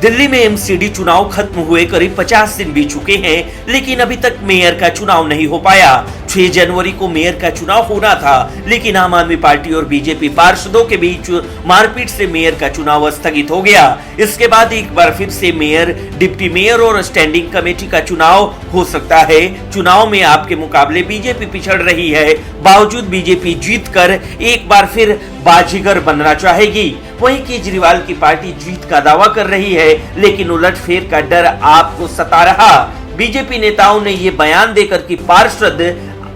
दिल्ली में एमसीडी चुनाव खत्म हुए करीब 50 दिन बीत चुके हैं, लेकिन अभी तक मेयर का चुनाव नहीं हो पाया। 6 जनवरी को मेयर का चुनाव होना था, लेकिन आम आदमी पार्टी और बीजेपी पार्षदों के बीच मारपीट से मेयर का चुनाव स्थगित हो गया। इसके बाद एक बार फिर से मेयर, डिप्टी मेयर और स्टैंडिंग कमेटी का चुनाव हो सकता है। चुनाव में आपके मुकाबले बीजेपी पिछड़ रही है, बावजूद बीजेपी जीतकर एक बार फिर बाजीगर बनना चाहेगी। वहीं केजरीवाल की पार्टी जीत का दावा कर रही है, लेकिन उलटफेर का डर आपको सता रहा। बीजेपी नेताओं ने ये बयान देकर कि पार्षद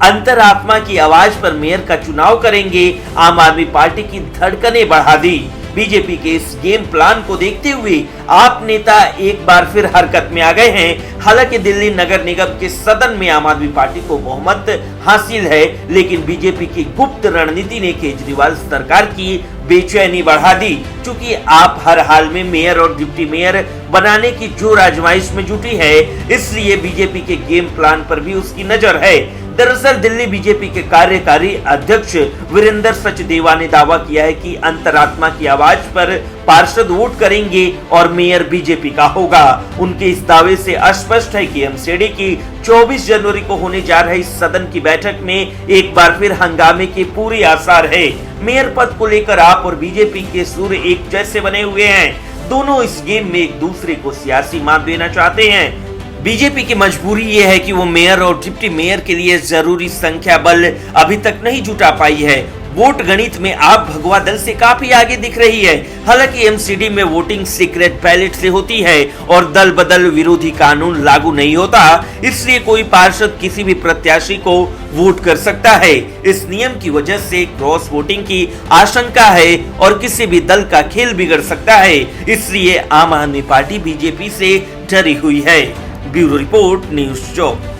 अंतरात्मा की आवाज पर मेयर का चुनाव करेंगे, आम आदमी पार्टी की धड़कनें बढ़ा दी। बीजेपी के इस गेम प्लान को देखते हुए आप नेता एक बार फिर हरकत में आ गए हैं। हालांकि दिल्ली नगर निगम के सदन में आम आदमी पार्टी को बहुमत हासिल है, लेकिन बीजेपी की गुप्त रणनीति ने केजरीवाल सरकार की बेचैनी बढ़ा दी। क्योंकि आप हर हाल में मेयर और डिप्टी मेयर बनाने की जोर आजमाइश में जुटी है, इसलिए बीजेपी के गेम प्लान पर भी उसकी नजर है। दरअसल दिल्ली बीजेपी के कार्यकारी अध्यक्ष वीरेंद्र सचदेवा ने दावा किया है कि अंतरात्मा की आवाज पर पार्षद वोट करेंगे और मेयर बीजेपी का होगा। उनके इस दावे से स्पष्ट है कि एमसीडी की 24 जनवरी को होने जा रही सदन की बैठक में एक बार फिर हंगामे के पूरे आसार है। मेयर पद को लेकर आप और बीजेपी के सुर एक जैसे बने हुए हैं। दोनों इस गेम में एक दूसरे को सियासी मात देना चाहते हैं। बीजेपी की मजबूरी ये है कि वो मेयर और डिप्टी मेयर के लिए जरूरी संख्या बल अभी तक नहीं जुटा पाई है। वोट गणित में आप भगवा दल से काफी आगे दिख रही है। हालांकि एमसीडी में वोटिंग सीक्रेट बैलेट से होती है और दल बदल विरोधी कानून लागू नहीं होता, इसलिए कोई पार्षद किसी भी प्रत्याशी को वोट कर सकता है। इस नियम की वजह से क्रॉस वोटिंग की आशंका है और किसी भी दल का खेल बिगड़ सकता है। इसलिए आम आदमी पार्टी बीजेपी से डरी हुई है। ब्यूरो रिपोर्ट, न्यूज़ चौक।